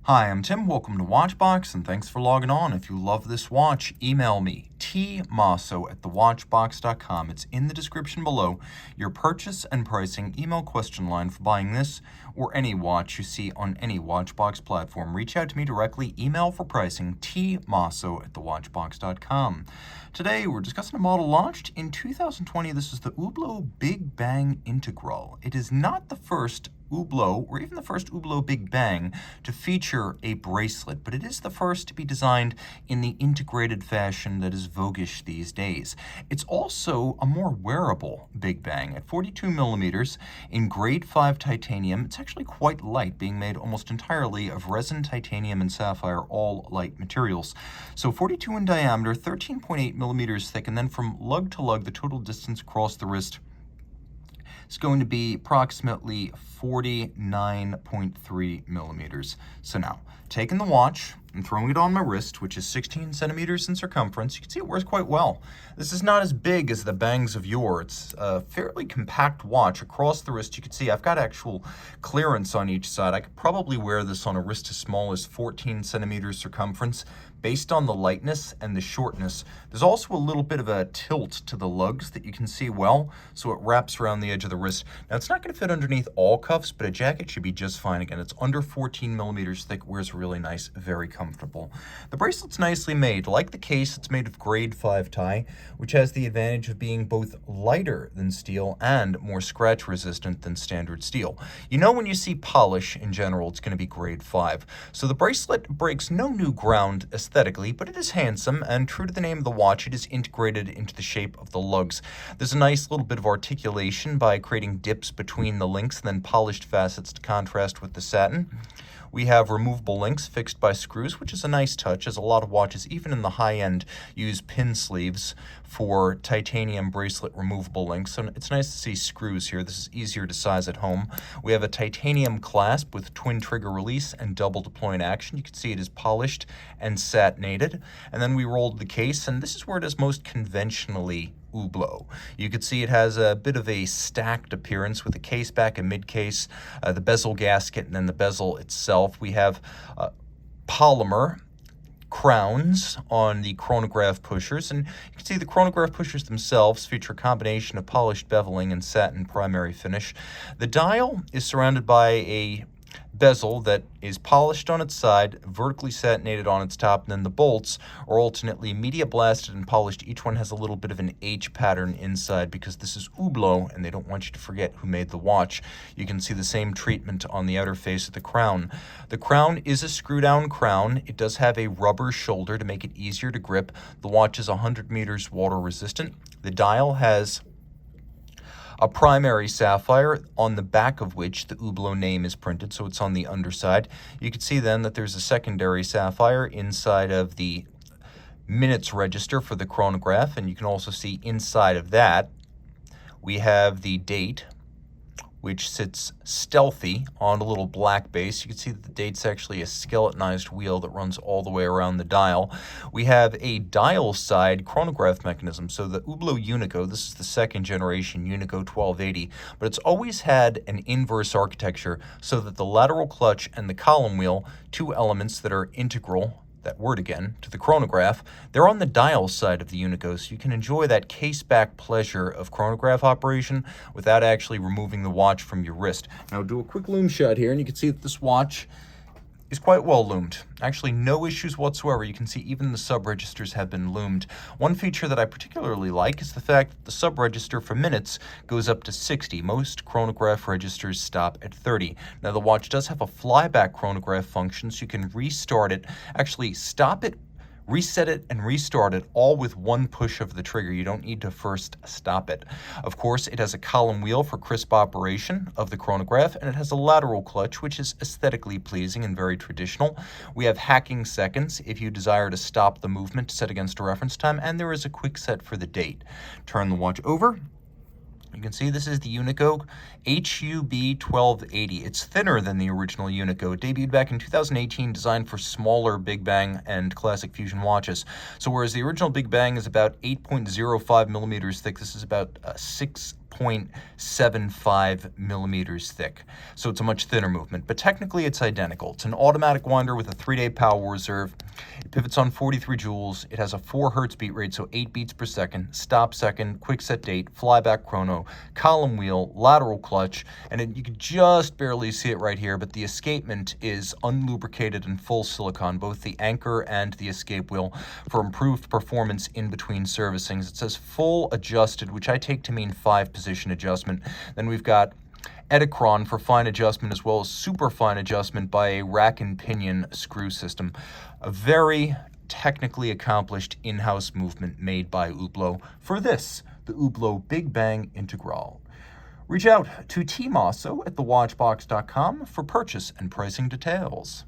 Hi, I'm Tim. Welcome to Watchbox, and thanks for logging on. If you love this watch, email me, tmosso@thewatchbox.com. It's in the description below. Your purchase and pricing email question line for buying this or any watch you see on any Watchbox platform. Reach out to me directly. Email for pricing, tmosso@thewatchbox.com. Today, we're discussing a model launched in 2020. This is the Hublot Big Bang Integral. It is not the first Hublot, or even the first Hublot Big Bang, to feature a bracelet, but it is the first to be designed in the integrated fashion that is voguish these days. It's also a more wearable Big Bang. At 42 millimeters in grade 5 titanium, it's actually quite light, being made almost entirely of resin, titanium, and sapphire, all light materials. So 42 in diameter, 13.8 millimeters thick, and then from lug to lug, the total distance across the wrist is going to be approximately 49.3 millimeters. So now, taking the watch and throwing it on my wrist, which is 16 centimeters in circumference, you can see it wears quite well. This is not as big as the bangs of yore. It's a fairly compact watch. Across the wrist, you can see I've got actual clearance on each side. I could probably wear this on a wrist as small as 14 centimeters circumference. Based on the lightness and the shortness, there's also a little bit of a tilt to the lugs that you can see well, so it wraps around the edge of the wrist. Now, it's not going to fit underneath all cuffs, but a jacket should be just fine. Again, it's under 14 millimeters thick, wears really nice, very comfortable. The bracelet's nicely made. Like the case, it's made of grade 5 tie, which has the advantage of being both lighter than steel and more scratch resistant than standard steel. You know, when you see polish in general, it's going to be grade 5. So the bracelet breaks no new ground aesthetically, but it is handsome, and true to the name of the watch, it is integrated into the shape of the lugs. There's a nice little bit of articulation by creating dips between the links and then polished facets to contrast with the satin. We have removable links fixed by screws, which is a nice touch, as a lot of watches, even in the high end, use pin sleeves for titanium bracelet removable links. So it's nice to see screws here. This is easier to size at home. We have a titanium clasp with twin trigger release and double deploying action. You can see it is polished and satinated. And then we rolled the case, and this is where it is most conventionally Hublot. You can see it has a bit of a stacked appearance with the case back and mid case, the bezel gasket, and then the bezel itself. We have polymer crowns on the chronograph pushers, and you can see the chronograph pushers themselves feature a combination of polished beveling and satin primary finish. The dial is surrounded by a bezel that is polished on its side, vertically satinated on its top, and then the bolts are alternately media blasted and polished. Each one has a little bit of an H pattern inside because this is Hublot, and they don't want you to forget who made the watch. You can see the same treatment on the outer face of the crown. The crown is a screw-down crown. It does have a rubber shoulder to make it easier to grip. The watch is 100 meters water resistant. The dial has a primary sapphire on the back of which the Hublot name is printed, so it's on the underside. You can see then that there's a secondary sapphire inside of the minutes register for the chronograph, and you can also see inside of that we have the date, which sits stealthy on a little black base. You can see that the date's actually a skeletonized wheel that runs all the way around the dial. We have a dial side chronograph mechanism. So the Hublot Unico, this is the second generation Unico 1280, but it's always had an inverse architecture so that the lateral clutch and the column wheel, two elements that are integral, that word again, to the chronograph, they're on the dial side of the Unico, so you can enjoy that case-back pleasure of chronograph operation without actually removing the watch from your wrist. Now, do a quick lume shot here, and you can see that this watch is quite well lumed. Actually, no issues whatsoever. You can see even the sub-registers have been lumed. One feature that I particularly like is the fact that the sub-register for minutes goes up to 60. Most chronograph registers stop at 30. Now, the watch does have a flyback chronograph function, so you can restart it, actually stop it, reset it, and restart it all with one push of the trigger. You don't need to first stop it. Of course, it has a column wheel for crisp operation of the chronograph, and it has a lateral clutch, which is aesthetically pleasing and very traditional. We have hacking seconds if you desire to stop the movement set against a reference time, and there is a quick set for the date. Turn the watch over. You can see this is the Unico HUB 1280. It's thinner than the original Unico. It debuted back in 2018, designed for smaller Big Bang and Classic Fusion watches. So whereas the original Big Bang is about 8.05 millimeters thick, this is about 6 0.75 millimeters thick. So it's a much thinner movement, but technically it's identical. It's an automatic winder with a 3-day power reserve. It pivots on 43 joules. It has a 4 hertz beat rate, so 8 beats per second, stop second, quick set date, flyback chrono, column wheel, lateral clutch, and you can just barely see it right here, but the escapement is unlubricated and full silicone, both the anchor and the escape wheel, for improved performance in between servicings. It says full adjusted, which I take to mean 5-position adjustment. Then we've got Edicron for fine adjustment, as well as super fine adjustment by a rack and pinion screw system. A very technically accomplished in-house movement made by Hublot for this, the Hublot Big Bang Integral. Reach out to Team Mosso at thewatchbox.com for purchase and pricing details.